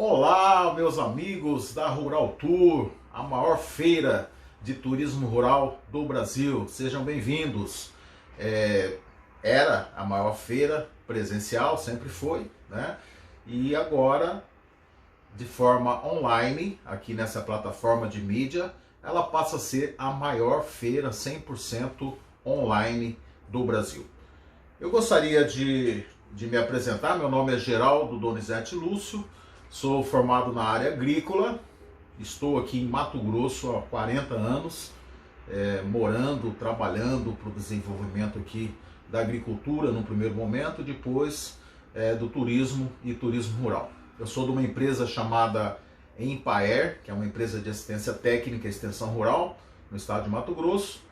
Olá, meus amigos da Rural Tour, a maior feira de turismo rural do Brasil. Sejam bem-vindos. Era a maior feira presencial, sempre foi, né? E agora, de forma online, aqui nessa plataforma de mídia, ela passa a ser a maior feira 100% online do Brasil. Eu gostaria de me apresentar. Meu nome é Geraldo Donizete Lúcio. Sou formado na área agrícola, estou aqui em Mato Grosso há 40 anos, morando, trabalhando para o desenvolvimento aqui da agricultura no primeiro momento, depois do turismo e turismo rural. Eu sou de uma empresa chamada Empaer, que é uma empresa de assistência técnica e extensão rural no estado de Mato Grosso,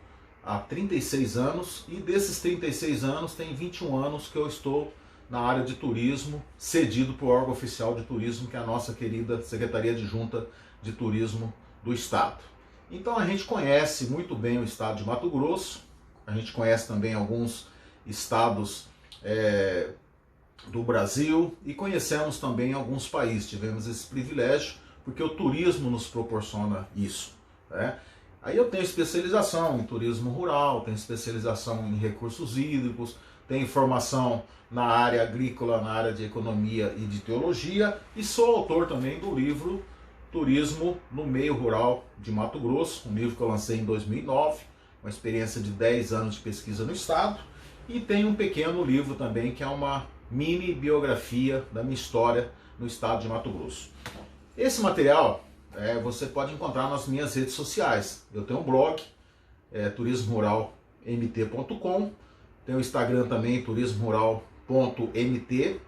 há 36 anos, e desses 36 anos tem 21 anos que eu estou na área de turismo, cedido para o órgão oficial de turismo, que é a nossa querida Secretaria Adjunta de Turismo do Estado. Então a gente conhece muito bem o estado de Mato Grosso, a gente conhece também alguns estados do Brasil e conhecemos também alguns países. Tivemos esse privilégio porque o turismo nos proporciona isso, né? Aí eu tenho especialização em turismo rural, tenho especialização em recursos hídricos, tenho formação na área agrícola, na área de economia e de teologia, e sou autor também do livro Turismo no Meio Rural de Mato Grosso, um livro que eu lancei em 2009, uma experiência de 10 anos de pesquisa no estado, e tenho um pequeno livro também que é uma mini biografia da minha história no estado de Mato Grosso. Esse material você pode encontrar nas minhas redes sociais. Eu tenho um blog, turismoruralmt.com, tenho o Instagram também, turismorural.mt,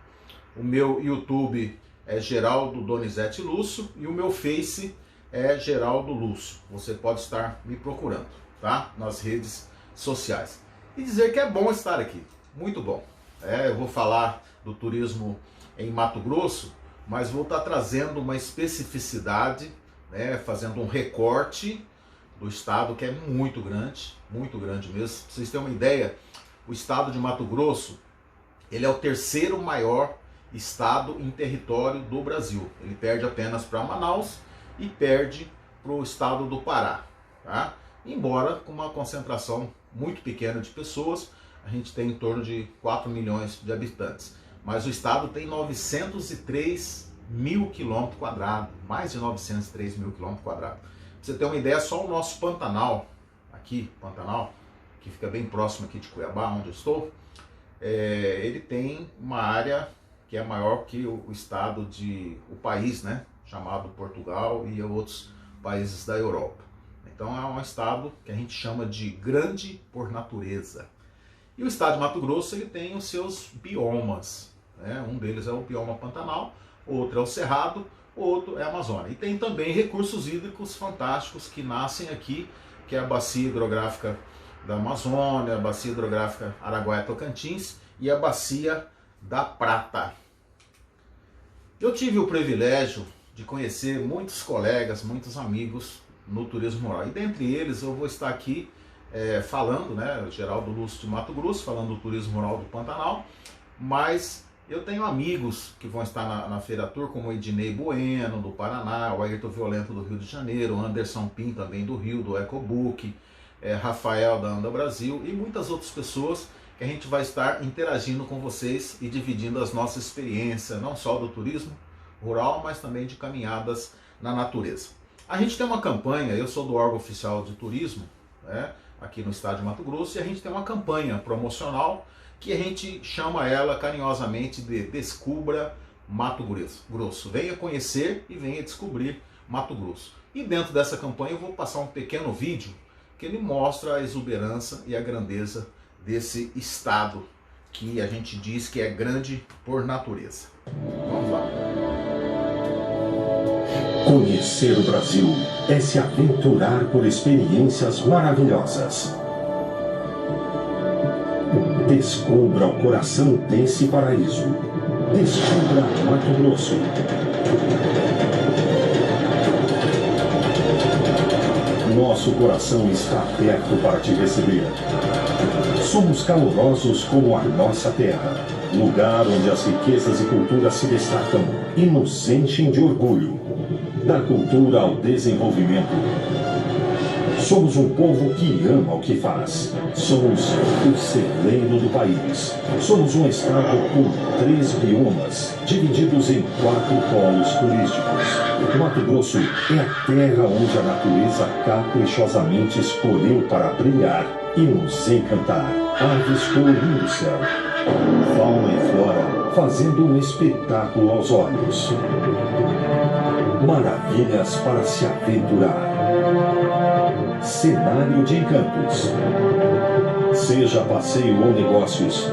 o meu YouTube é Geraldo Donizete Lúcio e o meu Face é Geraldo Lúcio. Você pode estar me procurando, tá? Nas redes sociais. E dizer que é bom estar aqui, muito bom. Eu vou falar do turismo em Mato Grosso, mas vou estar trazendo uma especificidade, fazendo um recorte do estado, que é muito grande mesmo. Pra vocês terem uma ideia, o estado de Mato Grosso, ele é o terceiro maior estado em território do Brasil. Ele perde apenas para Manaus e perde para o estado do Pará, tá? Embora com uma concentração muito pequena de pessoas, a gente tem em torno de 4 milhões de habitantes. Mas o estado tem 903 mil quilômetros quadrados, mais de 903 mil quilômetros quadrados. Pra você ter uma ideia, só o nosso Pantanal, que fica bem próximo aqui de Cuiabá, onde eu estou, ele tem uma área que é maior que o país, né, chamado Portugal e outros países da Europa. Então é um estado que a gente chama de grande por natureza. E o estado de Mato Grosso, ele tem os seus biomas, né? Um deles é o bioma Pantanal, outro é o Cerrado, outro é a Amazônia. E tem também recursos hídricos fantásticos que nascem aqui, que é a bacia hidrográfica da Amazônia, a bacia hidrográfica Araguaia-Tocantins e a bacia da Prata. Eu tive o privilégio de conhecer muitos colegas, muitos amigos no turismo rural. E dentre eles eu vou estar aqui falando, né, Geraldo Lúcio de Mato Grosso, falando do turismo rural do Pantanal, mas eu tenho amigos que vão estar na Feira Tour, como o Ednei Bueno, do Paraná, o Ayrton Violento, do Rio de Janeiro, o Anderson Pim, também do Rio, do EcoBook, Rafael, da Anda Brasil, e muitas outras pessoas que a gente vai estar interagindo com vocês e dividindo as nossas experiências, não só do turismo rural, mas também de caminhadas na natureza. A gente tem uma campanha, eu sou do órgão oficial de turismo, aqui no estado de Mato Grosso, e a gente tem uma campanha promocional que a gente chama ela carinhosamente de Descubra Mato Grosso. Venha conhecer e venha descobrir Mato Grosso. E dentro dessa campanha eu vou passar um pequeno vídeo que ele mostra a exuberância e a grandeza desse estado que a gente diz que é grande por natureza. Vamos lá. Conhecer o Brasil é se aventurar por experiências maravilhosas. Descubra o coração desse paraíso. Descubra Mato Grosso. Nosso coração está aberto para te receber. Somos calorosos como a nossa terra. lugar onde as riquezas e culturas se destacam e nos enchem de orgulho. Da cultura ao desenvolvimento. Somos um povo que ama o que faz. Somos o celeiro do país. Somos um estado com 3 biomas, divididos em 4 polos turísticos. Mato Grosso é a terra onde a natureza caprichosamente escolheu para brilhar e nos encantar. Aves colorindo o céu. Fauna e flora fazendo um espetáculo aos olhos. Maravilhas para se aventurar. Cenário de encantos. Seja passeio ou negócios,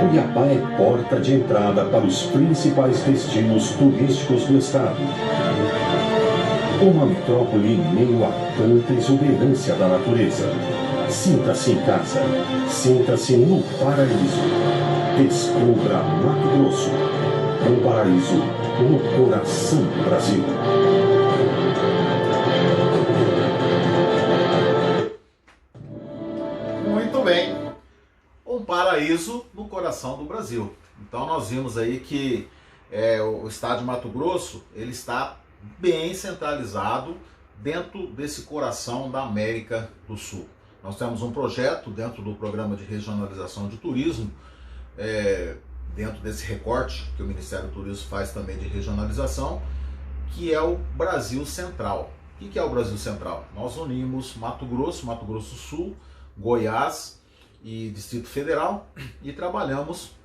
Cuiabá é porta de entrada para os principais destinos turísticos do estado. Uma metrópole em meio a tanta exuberância da natureza. Sinta-se em casa. Sinta-se no paraíso. Descubra Mato Grosso. Um paraíso no coração do Brasil. Muito bem. Um paraíso no coração do Brasil. Então nós vimos aí que o estado de Mato Grosso, ele está bem centralizado dentro desse coração da América do Sul. Nós temos um projeto dentro do programa de regionalização de turismo, dentro desse recorte que o Ministério do Turismo faz também de regionalização, que é o Brasil Central. O que é o Brasil Central? Nós unimos Mato Grosso do Sul, Goiás e Distrito Federal e trabalhamos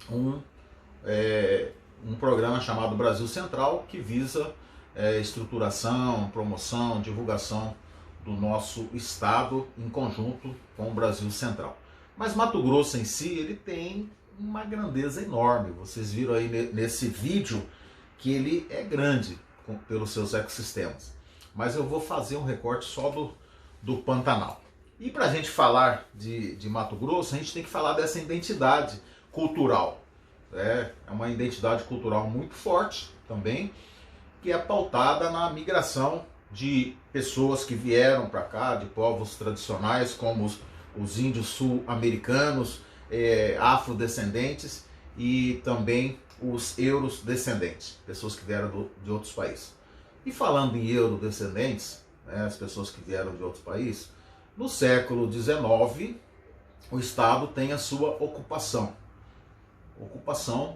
um programa chamado Brasil Central, que visa estruturação, promoção, divulgação do nosso estado em conjunto com o Brasil Central. Mas Mato Grosso em si, ele tem uma grandeza enorme. Vocês viram aí nesse vídeo que ele é grande pelos seus ecossistemas. Mas eu vou fazer um recorte só do Pantanal. E para a gente falar de Mato Grosso, a gente tem que falar dessa identidade cultural. É uma identidade cultural muito forte também, que é pautada na migração de pessoas que vieram para cá, de povos tradicionais como os índios sul-americanos, afrodescendentes e também os eurodescendentes, pessoas que vieram de outros países. E falando em eurodescendentes, as pessoas que vieram de outros países, no século XIX, o Estado tem a sua ocupação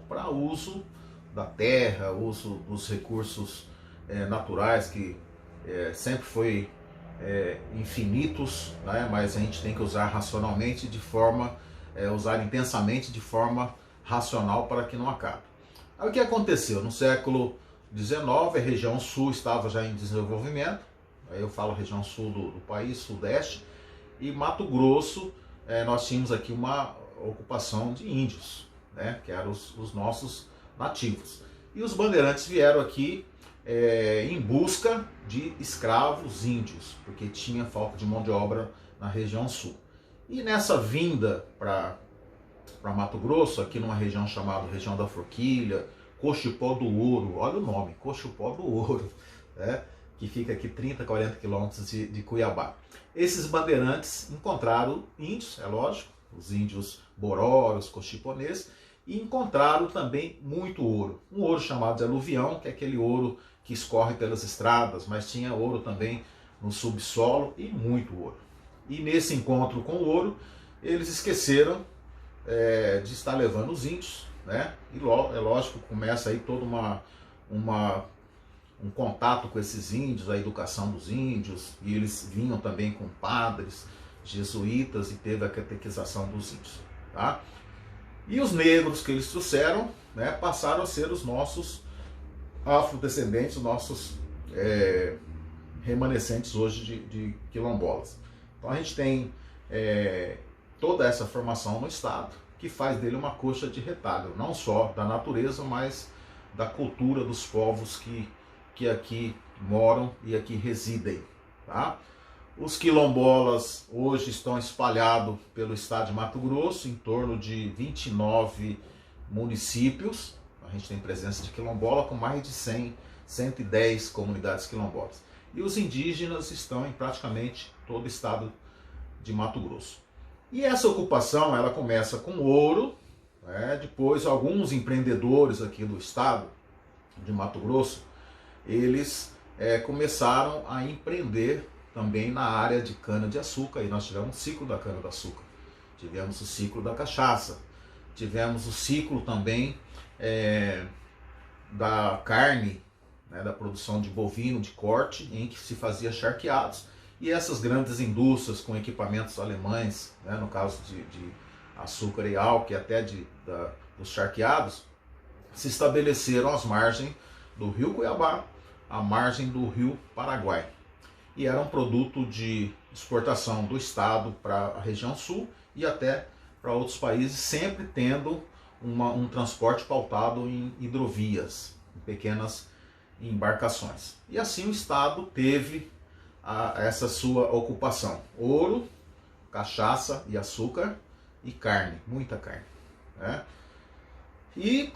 para uso da terra, uso dos recursos naturais, que sempre foi infinitos, né? Mas a gente tem que usar racionalmente, usar intensamente, de forma racional, para que não acabe. Aí o que aconteceu? No século XIX, a região sul estava já em desenvolvimento, aí eu falo região sul do país, sudeste, e Mato Grosso, nós tínhamos aqui uma ocupação de índios, né, que eram os nossos nativos. E os bandeirantes vieram aqui em busca de escravos índios, porque tinha falta de mão de obra na região sul. E nessa vinda para Mato Grosso, aqui numa região chamada região da Forquilha, Cochipó do Ouro, olha o nome, Cochipó do Ouro, né, que fica aqui 30, 40 quilômetros de Cuiabá. Esses bandeirantes encontraram índios, é lógico, os índios bororos, cochiponês, e encontraram também muito ouro. Um ouro chamado de aluvião, que é aquele ouro que escorre pelas estradas, mas tinha ouro também no subsolo e muito ouro. E nesse encontro com o ouro, eles esqueceram de estar levando os índios, né? E é lógico, começa aí todo um contato com esses índios, a educação dos índios, e eles vinham também com padres, jesuítas, e teve a catequização dos índios, tá? E os negros que eles trouxeram, né, passaram a ser os nossos afrodescendentes, os nossos remanescentes hoje de quilombolas. Então a gente tem toda essa formação no estado, que faz dele uma coxa de retalho, não só da natureza, mas da cultura dos povos que aqui moram e aqui residem, tá? Os quilombolas hoje estão espalhados pelo estado de Mato Grosso, em torno de 29 municípios. A gente tem presença de quilombola com mais de 110 comunidades quilombolas. E os indígenas estão em praticamente todo o estado de Mato Grosso. E essa ocupação, ela começa com ouro, Depois, alguns empreendedores aqui do estado de Mato Grosso, eles começaram a empreender também na área de cana-de-açúcar. E nós tivemos o ciclo da cana-de-açúcar, tivemos o ciclo da cachaça, tivemos o ciclo também da carne, da produção de bovino de corte, em que se fazia charqueados. E essas grandes indústrias com equipamentos alemães, no caso de açúcar e álcool, e até dos charqueados, se estabeleceram às margens do rio Cuiabá, à margem do rio Paraguai. E era um produto de exportação do estado para a região sul e até para outros países, sempre tendo um transporte pautado em hidrovias, em pequenas embarcações. E assim o estado teve essa sua ocupação: ouro, cachaça e açúcar e carne, muita carne. E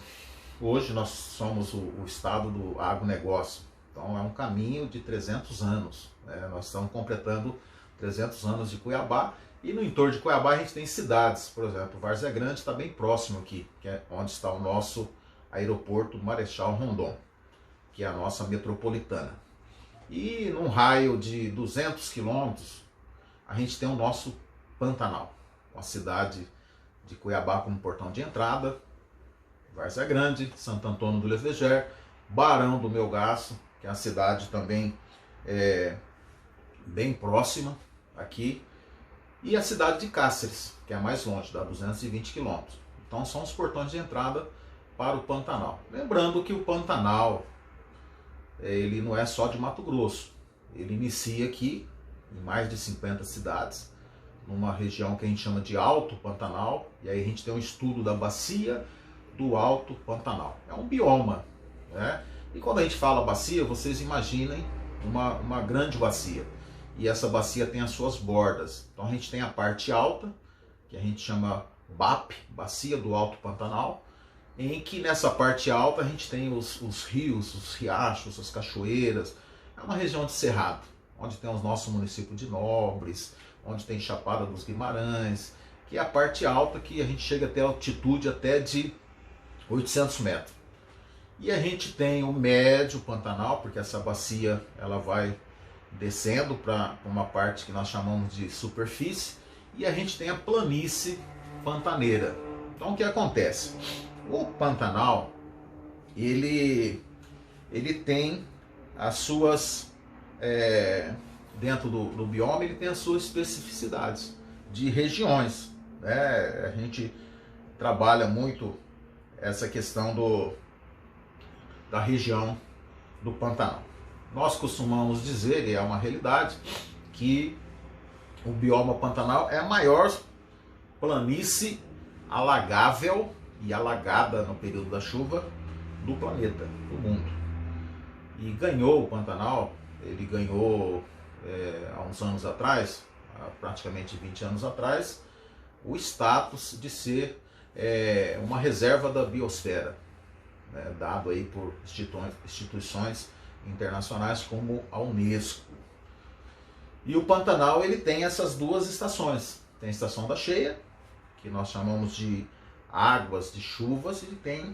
hoje nós somos o estado do agronegócio. Então é um caminho de 300 anos. Nós estamos completando 300 anos de Cuiabá. E no entorno de Cuiabá a gente tem cidades, por exemplo, Várzea Grande está bem próximo aqui, que é onde está o nosso aeroporto Marechal Rondon, que é a nossa metropolitana. E num raio de 200 quilômetros, a gente tem o nosso Pantanal, com a cidade de Cuiabá como portão de entrada, Várzea Grande, Santo Antônio do Leveger, Barão do Melgaço, que é uma cidade também bem próxima aqui, e a cidade de Cáceres, que é mais longe, dá 220 quilômetros. Então são os portões de entrada para o Pantanal. Lembrando que o Pantanal, ele não é só de Mato Grosso, ele inicia aqui em mais de 50 cidades, numa região que a gente chama de Alto Pantanal, e aí a gente tem um estudo da bacia do Alto Pantanal. É um bioma, E quando a gente fala bacia, vocês imaginem uma grande bacia. E essa bacia tem as suas bordas. Então a gente tem a parte alta, que a gente chama BAP, Bacia do Alto Pantanal, em que nessa parte alta a gente tem os rios, os riachos, as cachoeiras. É uma região de cerrado, onde tem os nossos municípios de Nobres, onde tem Chapada dos Guimarães, que é a parte alta, que a gente chega até altitude até de 800 metros. E a gente tem o médio Pantanal, porque essa bacia ela vai descendo para uma parte que nós chamamos de superfície, e a gente tem a planície pantaneira. Então o que acontece? O Pantanal, ele tem as suas, dentro do bioma, ele tem as suas especificidades de regiões. A gente trabalha muito essa questão da região do Pantanal. Nós costumamos dizer, e é uma realidade, que o bioma Pantanal é a maior planície alagável e alagada no período da chuva do planeta, do mundo. E ganhou o Pantanal, ele ganhou há uns anos atrás, há praticamente 20 anos atrás, o status de ser uma reserva da biosfera, dado aí por instituições internacionais como a Unesco. E o Pantanal ele tem essas duas estações. Tem a estação da cheia, que nós chamamos de águas de chuvas, e tem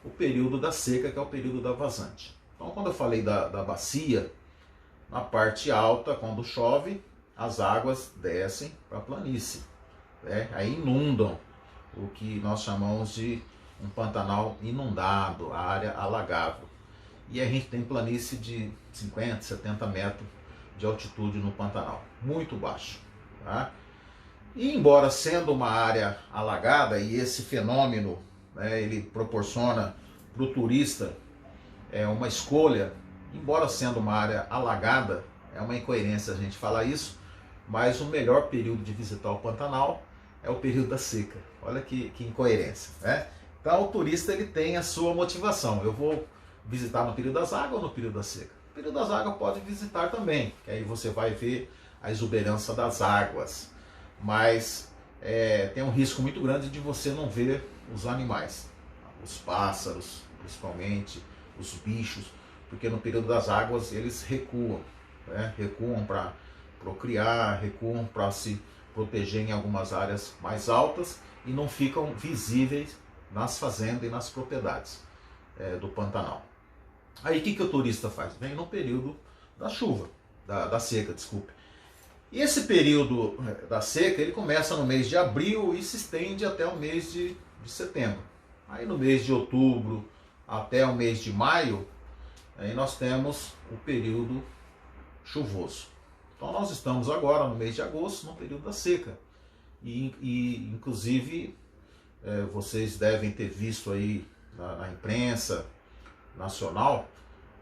o período da seca, que é o período da vazante. Então, quando eu falei da bacia, na parte alta, quando chove, as águas descem para a planície, aí inundam o que nós chamamos de um Pantanal inundado, a área alagável. E a gente tem planície de 50, 70 metros de altitude no Pantanal, muito baixo. E embora sendo uma área alagada, e esse fenômeno ele proporciona para o turista uma escolha, embora sendo uma área alagada, é uma incoerência a gente falar isso, mas o melhor período de visitar o Pantanal é o período da seca. Olha que incoerência. Então o turista ele tem a sua motivação. Eu vou visitar no período das águas ou no período da seca? No período das águas pode visitar também, que aí você vai ver a exuberância das águas. Mas tem um risco muito grande de você não ver os animais, os pássaros principalmente, os bichos, porque no período das águas eles recuam, recuam para procriar, recuam para se proteger em algumas áreas mais altas e não ficam visíveis nas fazendas e nas propriedades do Pantanal. Aí o que o turista faz? Vem no período da chuva, da seca, desculpe. E esse período da seca, ele começa no mês de abril e se estende até o mês de setembro. Aí no mês de outubro até o mês de maio, aí nós temos o período chuvoso. Então nós estamos agora no mês de agosto, no período da seca. E inclusive vocês devem ter visto aí na imprensa nacional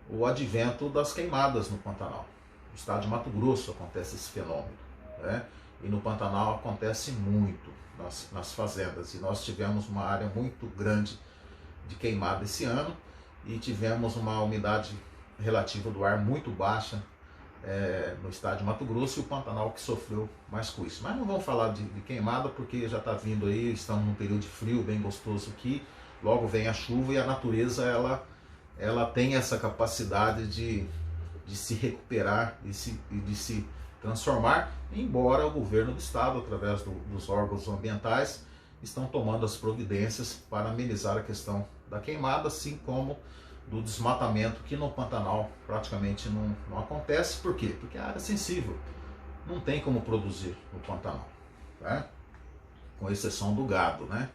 o advento das queimadas no Pantanal. No estado de Mato Grosso acontece esse fenômeno, né? E no Pantanal acontece muito nas fazendas. E nós tivemos uma área muito grande de queimada esse ano e tivemos uma umidade relativa do ar muito baixa no estado de Mato Grosso, e o Pantanal que sofreu mais com isso. Mas não vamos falar de queimada, porque já está vindo aí, estamos num período de frio bem gostoso aqui, logo vem a chuva e a natureza ela tem essa capacidade de se recuperar e de se transformar, embora o governo do estado, através dos órgãos ambientais, estão tomando as providências para amenizar a questão da queimada, assim como do desmatamento, que no Pantanal praticamente não acontece. Por quê? Porque é área sensível, não tem como produzir no Pantanal, tá? Com exceção do gado, né?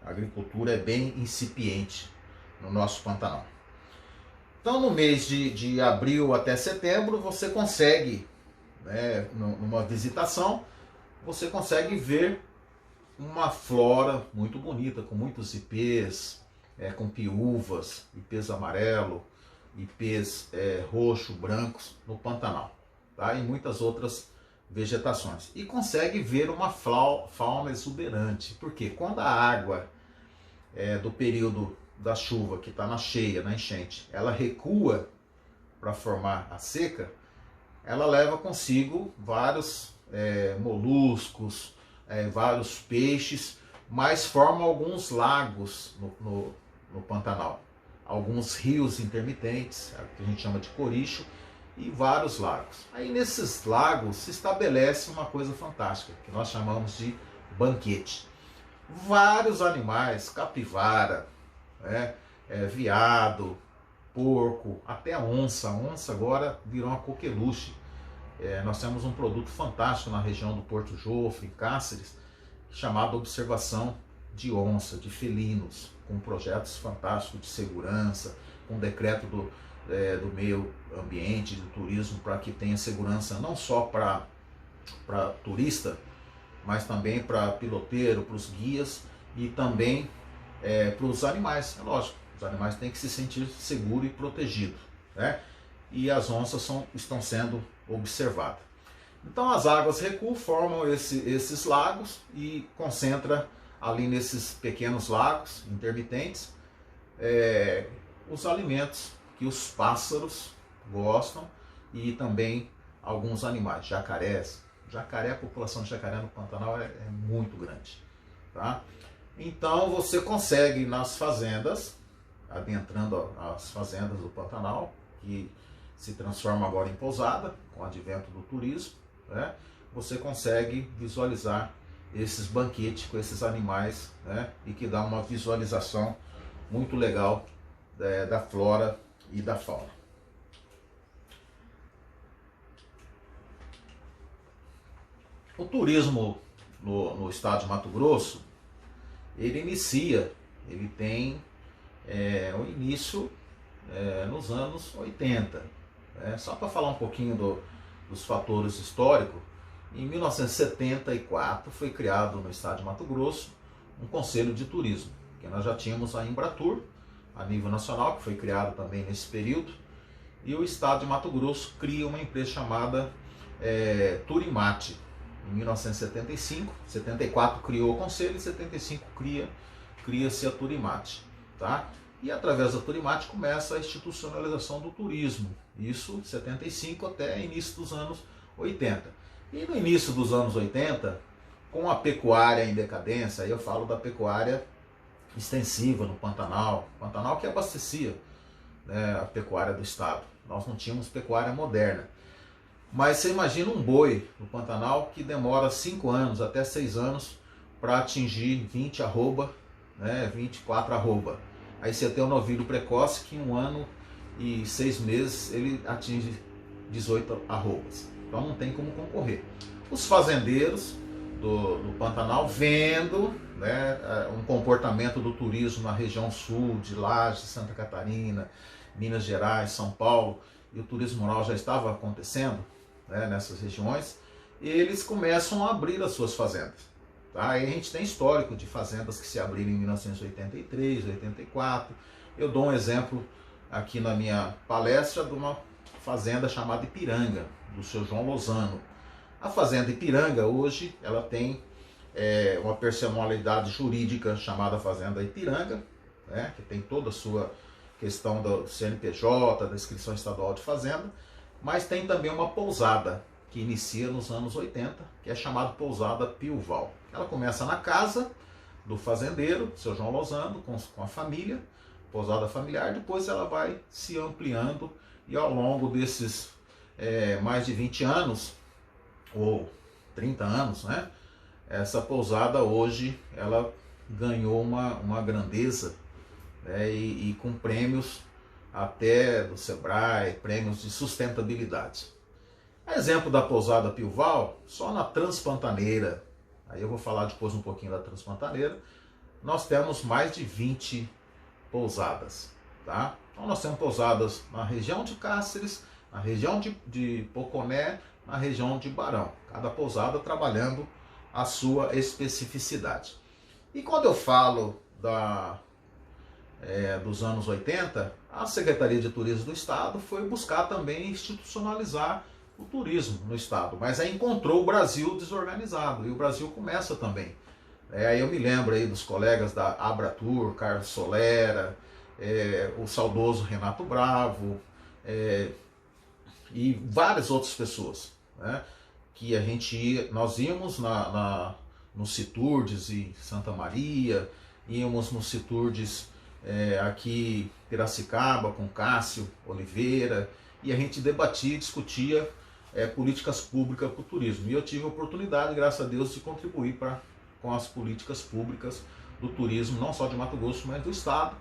A agricultura é bem incipiente no nosso Pantanal. Então no mês de abril até setembro você consegue, né, numa visitação, você consegue ver uma flora muito bonita, com muitos ipês, com piúvas, ipês amarelo, ipês roxo, brancos no Pantanal, tá? E muitas outras vegetações. E consegue ver uma fauna exuberante, porque quando a água do período da chuva, que está na cheia, na enchente, ela recua para formar a seca, ela leva consigo vários moluscos, vários peixes, mas forma alguns lagos no Pantanal, alguns rios intermitentes, que a gente chama de coricho, e vários lagos. Aí nesses lagos se estabelece uma coisa fantástica, que nós chamamos de banquete. Vários animais, capivara, veado, porco, até onça. A onça agora virou uma coqueluche. Nós temos um produto fantástico na região do Porto Jofre, em Cáceres, chamado Observação de Onça, de felinos, com projetos fantásticos de segurança, com decreto do meio ambiente, do turismo, para que tenha segurança não só para turista, mas também para piloteiro, para os guias e também para os animais. É lógico, os animais têm que se sentir seguros e protegidos, né? E as onças estão sendo observadas. Então as águas recuam, formam esses lagos e concentra ali nesses pequenos lagos intermitentes os alimentos que os pássaros gostam e também alguns animais, jacarés. A população de jacaré no Pantanal é muito grande, tá? Então você consegue nas fazendas, adentrando as fazendas do Pantanal, que se transforma agora em pousada com o advento do turismo, né? Você consegue visualizar esses banquetes com esses animais, né? E que dá uma visualização muito legal da flora e da fauna. O turismo no estado de Mato Grosso, ele tem o início nos anos 80. Só para falar um pouquinho dos fatores históricos, em 1974 foi criado no estado de Mato Grosso um conselho de turismo, que nós já tínhamos a Embratur, a nível nacional, que foi criado também nesse período, e o estado de Mato Grosso cria uma empresa chamada Turimate. Em 1975, 74 criou o conselho, em 75 cria-se a Turimate, tá? E através da Turimate começa a institucionalização do turismo, isso de 75 até início dos anos 80. E no início dos anos 80, com a pecuária em decadência, aí eu falo da pecuária extensiva no Pantanal que abastecia, né, a pecuária do estado. Nós não tínhamos pecuária moderna. Mas você imagina um boi no Pantanal que demora 5 anos até 6 anos para atingir 20 arroba né, 24 arroba. Aí você tem o novilho precoce que em 1 ano e 6 meses ele atinge 18 arrobas. Então não tem como concorrer. Os fazendeiros do Pantanal vendo, né, um comportamento do turismo na região sul, de Lages, Santa Catarina, Minas Gerais, São Paulo, e o turismo rural já estava acontecendo, né, nessas regiões, eles começam a abrir as suas fazendas. Tá? Aí a gente tem histórico de fazendas que se abriram em 1983, 84. Eu dou um exemplo aqui na minha palestra de uma fazenda chamada Ipiranga, do seu João Lozano. A fazenda Ipiranga hoje ela tem uma personalidade jurídica chamada Fazenda Ipiranga, né, que tem toda a sua questão do CNPJ, da inscrição estadual de fazenda, mas tem também uma pousada que inicia nos anos 80, que é chamada Pousada Pioval. Ela começa na casa do fazendeiro, seu João Lozano, com a família, pousada familiar, depois ela vai se ampliando e ao longo desses mais de 20 anos, ou 30 anos, né, essa pousada hoje ela ganhou uma grandeza, né, e com prêmios até do Sebrae, prêmios de sustentabilidade. Exemplo da pousada Pioval, só na Transpantaneira, aí eu vou falar depois um pouquinho da Transpantaneira, nós temos mais de 20 pousadas. Tá? Então nós temos pousadas na região de Cáceres, na região de Poconé, na região de Barão. Cada pousada trabalhando a sua especificidade. E quando eu falo dos anos 80, a Secretaria de Turismo do Estado foi buscar também institucionalizar o turismo no Estado, mas aí encontrou o Brasil desorganizado, e o Brasil começa também. Aí eu me lembro aí dos colegas da Abratur, Carlos Solera, o saudoso Renato Bravo, e várias outras pessoas, né, que nós íamos no Citurdes em Santa Maria, íamos no Citurdes aqui em Piracicaba com Cássio Oliveira, e a gente debatia e discutia políticas públicas para o turismo. E eu tive a oportunidade, graças a Deus, de contribuir com as políticas públicas do turismo, não só de Mato Grosso, mas do Estado,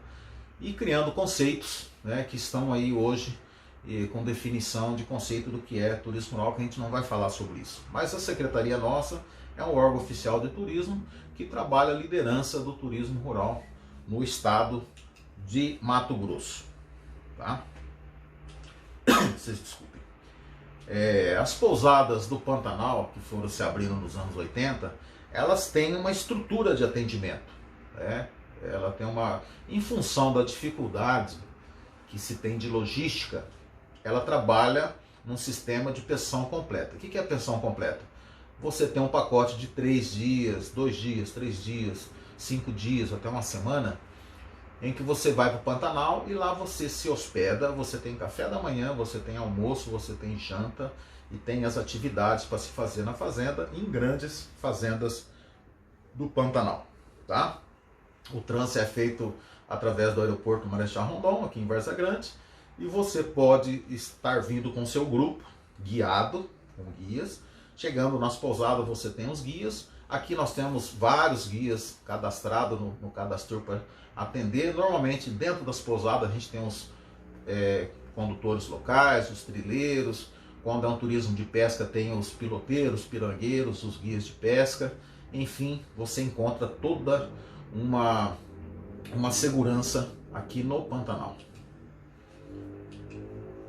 e criando conceitos, né, que estão aí hoje com definição de conceito do que é turismo rural, que a gente não vai falar sobre isso. Mas a Secretaria nossa é um órgão oficial de turismo que trabalha a liderança do turismo rural no Estado de Mato Grosso. Tá? Vocês desculpem. As pousadas do Pantanal, que foram se abrindo nos anos 80, elas têm uma estrutura de atendimento, né? Ela tem em função da dificuldade que se tem de logística, ela trabalha num sistema de pensão completa. O que é a pensão completa? Você tem um pacote de 3 dias, 2 dias, 3 dias, 5 dias, até uma semana, em que você vai para o Pantanal e lá você se hospeda, você tem café da manhã, você tem almoço, você tem janta e tem as atividades para se fazer na fazenda, em grandes fazendas do Pantanal. Tá? O trânsito é feito através do aeroporto Marechal Rondon, aqui em Várzea Grande, e você pode estar vindo com seu grupo, guiado, com guias. Chegando nas pousadas você tem os guias. Aqui nós temos vários guias cadastrados no cadastro para atender. Normalmente dentro das pousadas a gente tem os condutores locais, os trilheiros. Quando é um turismo de pesca tem os piloteiros, pirangueiros, os guias de pesca. Enfim, você encontra toda uma segurança aqui no Pantanal.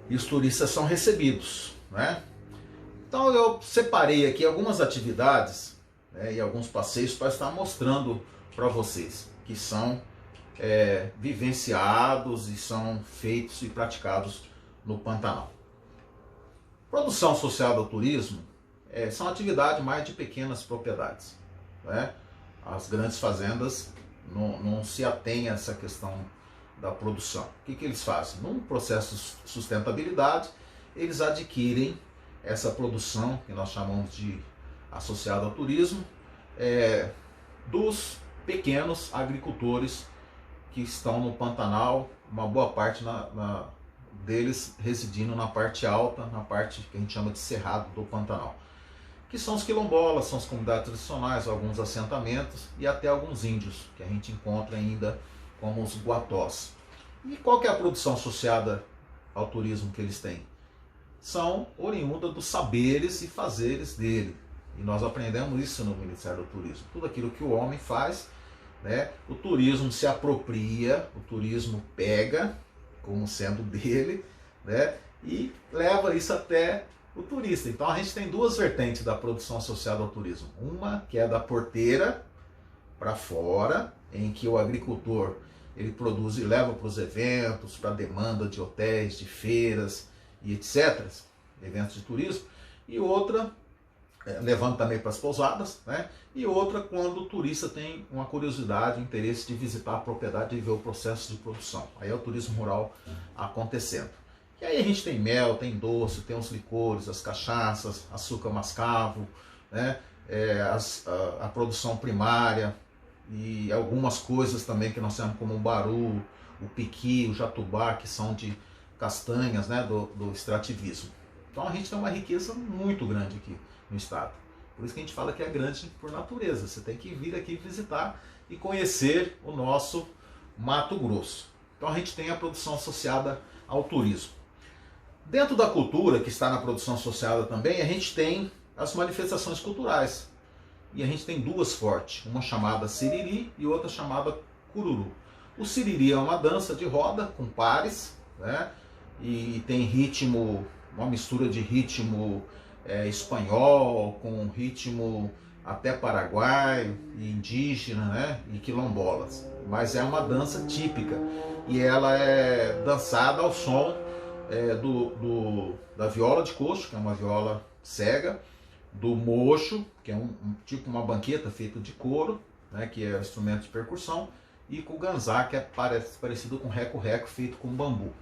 E os turistas são recebidos, né? Então eu separei aqui algumas atividades, né, e alguns passeios para estar mostrando para vocês, que são vivenciados e são feitos e praticados no Pantanal. Produção social do turismo são atividades mais de pequenas propriedades, né? As grandes fazendas não se atêm a essa questão da produção. O que eles fazem? Num processo de sustentabilidade, eles adquirem essa produção, que nós chamamos de associada ao turismo, dos pequenos agricultores que estão no Pantanal, uma boa parte deles residindo na parte alta, na parte que a gente chama de cerrado do Pantanal. que são os quilombolas, são as comunidades tradicionais, alguns assentamentos e até alguns índios, que a gente encontra ainda como os guatós. E qual que é a produção associada ao turismo que eles têm? São oriundas dos saberes e fazeres dele. E nós aprendemos isso no Ministério do Turismo. Tudo aquilo que o homem faz, né, o turismo se apropria, o turismo pega como sendo dele, né, e leva isso até o turista. Então a gente tem duas vertentes da produção associada ao turismo. Uma que é da porteira para fora, em que o agricultor ele produz e leva para os eventos, para a demanda de hotéis, de feiras e etc., eventos de turismo. E outra, levando também para as pousadas, né? E outra quando o turista tem uma curiosidade, um interesse de visitar a propriedade e ver o processo de produção. Aí é o turismo rural acontecendo. E aí a gente tem mel, tem doce, tem os licores, as cachaças, açúcar mascavo, né? A produção primária e algumas coisas também que nós temos como o baru, o piqui, o jatubá, que são de castanhas, né? do extrativismo. Então a gente tem uma riqueza muito grande aqui no estado. Por isso que a gente fala que é grande por natureza. Você tem que vir aqui visitar e conhecer o nosso Mato Grosso. Então a gente tem a produção associada ao turismo. Dentro da cultura, que está na produção associada também, a gente tem as manifestações culturais. E a gente tem duas fortes, uma chamada siriri e outra chamada cururu. O siriri é uma dança de roda com pares, né? E tem ritmo, uma mistura de ritmo espanhol com ritmo até paraguaio, e indígena, né? E quilombolas. Mas é uma dança típica e ela é dançada ao som da viola de coxo, que é uma viola cega, do mocho, que é tipo uma banqueta feita de couro, né, que é um instrumento de percussão, e com o ganzá, que é parecido com reco-reco, feito com bambu.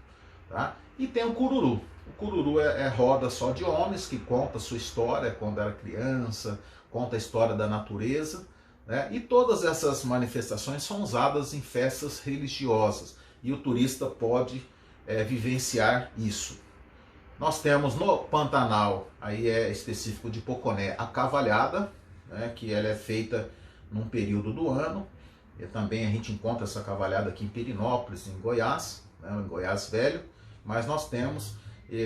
Tá? E tem o cururu. O cururu é roda só de homens, que conta a sua história quando era criança, conta a história da natureza, né? E todas essas manifestações são usadas em festas religiosas, e o turista pode vivenciar isso. Nós temos no Pantanal, aí é específico de Poconé, a cavalhada, né, que ela é feita num período do ano. E também a gente encontra essa cavalhada aqui em Pirinópolis, em Goiás, né, em Goiás Velho. Mas nós temos,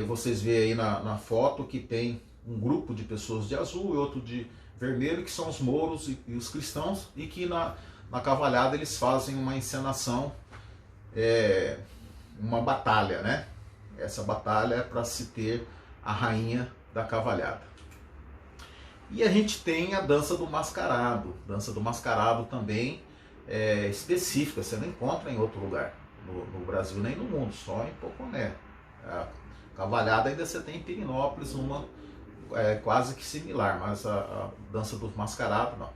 vocês veem aí na foto, que tem um grupo de pessoas de azul e outro de vermelho, que são os mouros e os cristãos, e que na cavalhada eles fazem uma encenação, uma batalha, né? Essa batalha é para se ter a rainha da cavalhada. E a gente tem a dança do mascarado. Dança do mascarado também é específica, você não encontra em outro lugar, no Brasil nem no mundo, só em Poconé. A cavalhada ainda você tem em Pirinópolis, uma quase que similar, mas a dança do mascarado não.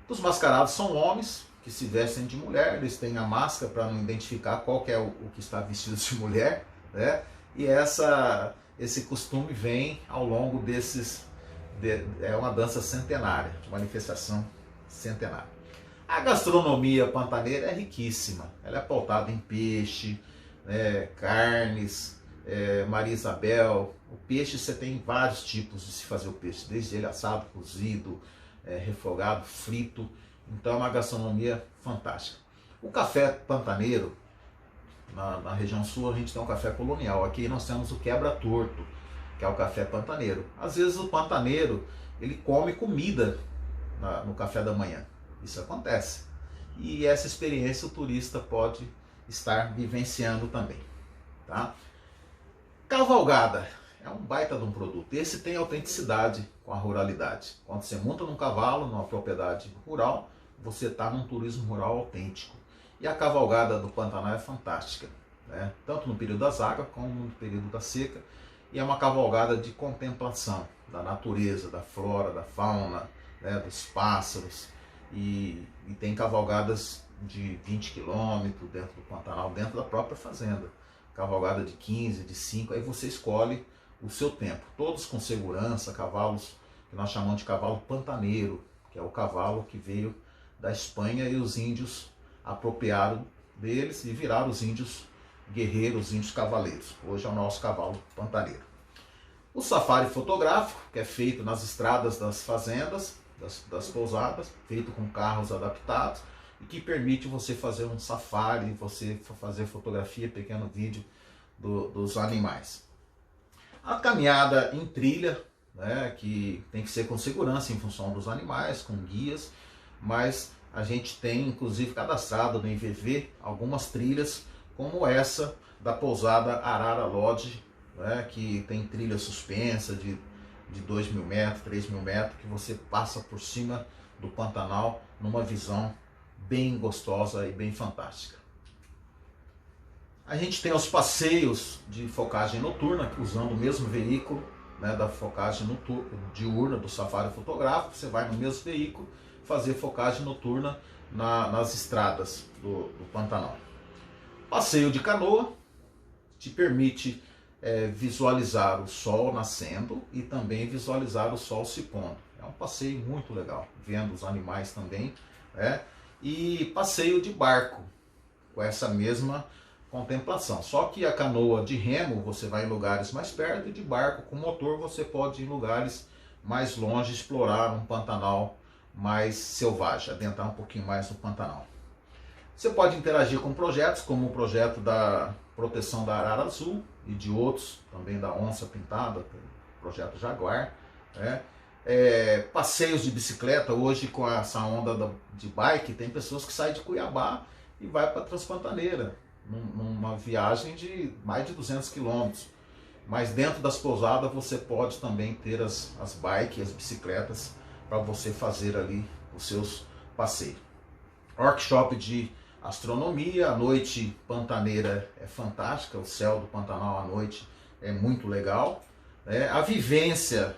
Os mascarados são homens que se vestem de mulher, eles têm a máscara para não identificar qual que é o que está vestido de mulher, né? E esse costume vem ao longo é uma dança centenária, manifestação centenária. A gastronomia pantaneira é riquíssima, ela é pautada em peixe, carnes, Maria Isabel. O peixe, você tem vários tipos de se fazer o peixe, desde ele assado, cozido, refogado, frito. Então é uma gastronomia fantástica. O café pantaneiro, na região sul a gente tem um café colonial. Aqui nós temos o quebra-torto, que é o café pantaneiro. Às vezes o pantaneiro ele come comida no café da manhã. Isso acontece. E essa experiência o turista pode estar vivenciando também. Tá? Cavalgada é um baita de um produto. Esse tem autenticidade com a ruralidade. Quando você monta num cavalo, numa propriedade rural, você está num turismo rural autêntico. E a cavalgada do Pantanal é fantástica, né? Tanto no período das águas como no período da seca. E é uma cavalgada de contemplação da natureza, da flora, da fauna, né, dos pássaros. E tem cavalgadas de 20 quilômetros dentro do Pantanal, dentro da própria fazenda. Cavalgada de 15, de 5, aí você escolhe o seu tempo. Todos com segurança, cavalos que nós chamamos de cavalo pantaneiro, que é o cavalo que veio da Espanha e os índios apropriaram deles e viraram os índios guerreiros, os índios cavaleiros. Hoje é o nosso cavalo pantaneiro. O safari fotográfico, que é feito nas estradas das fazendas, das pousadas, feito com carros adaptados, e que permite você fazer um safari, você fazer fotografia, pequeno vídeo dos animais. A caminhada em trilha, né, que tem que ser com segurança em função dos animais, com guias, mas a gente tem inclusive cadastrado no IVV algumas trilhas como essa da pousada Arara Lodge, né, que tem trilha suspensa de 2.000 metros, 3.000 metros, que você passa por cima do Pantanal numa visão bem gostosa e bem fantástica. A gente tem os passeios de focagem noturna, usando o mesmo veículo, né, da focagem diurna do safari fotográfico. Você vai no mesmo veículo fazer focagem noturna nas estradas do Pantanal. Passeio de canoa te permite visualizar o sol nascendo e também visualizar o sol se pondo. É um passeio muito legal, vendo os animais também, né? E passeio de barco, com essa mesma contemplação. Só que a canoa de remo você vai em lugares mais perto, e de barco com motor você pode ir em lugares mais longe, explorar um Pantanal mais selvagem, adentrar um pouquinho mais no Pantanal. Você pode interagir com projetos, como o projeto da proteção da arara azul e de outros, também da onça pintada, o projeto Jaguar, né? Passeios de bicicleta, hoje com essa onda de bike, tem pessoas que saem de Cuiabá e vai para Transpantaneira, numa viagem de mais de 200 quilômetros. Mas dentro das pousadas você pode também ter as bikes, as bicicletas, para você fazer ali os seus passeios. Workshop de astronomia, a noite pantaneira é fantástica, o céu do Pantanal à noite é muito legal. A vivência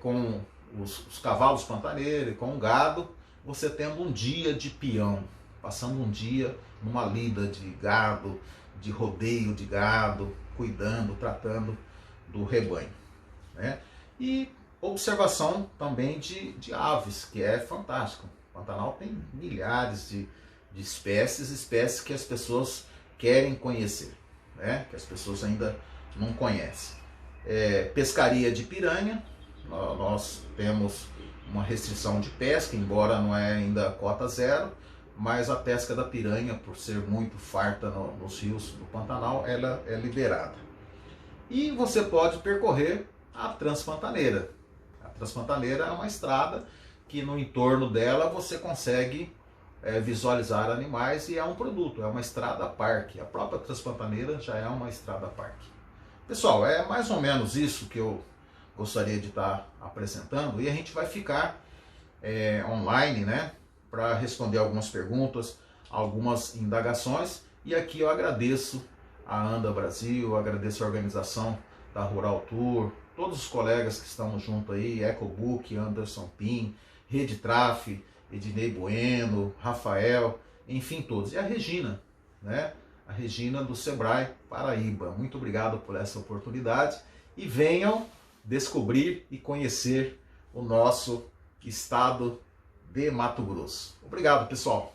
com os cavalos pantaneiros, com o gado, você tendo um dia de peão, passando um dia numa lida de gado, de rodeio de gado, cuidando, tratando do rebanho, né? E observação também de aves, que é fantástico. O Pantanal tem milhares de espécies que as pessoas querem conhecer, né? Que as pessoas ainda não conhecem. Pescaria de piranha, nós temos uma restrição de pesca, embora não é ainda cota zero, mas a pesca da piranha, por ser muito farta nos rios do Pantanal, ela é liberada. E você pode percorrer a Transpantaneira. A Transpantaneira é uma estrada que no entorno dela você consegue visualizar animais, e é um produto, é uma estrada parque. A própria Transpantaneira já é uma estrada parque. Pessoal, é mais ou menos isso que eu gostaria de estar apresentando, e a gente vai ficar online, né, para responder algumas perguntas, algumas indagações. E aqui eu agradeço a Anda Brasil, agradeço a organização da Rural Tour, todos os colegas que estamos junto aí, EcoBook, Anderson Pim, Rede Traf, Ednei Bueno, Rafael, enfim, todos. E a Regina, né? A Regina do Sebrae Paraíba. Muito obrigado por essa oportunidade e venham descobrir e conhecer o nosso estado de Mato Grosso. Obrigado, pessoal.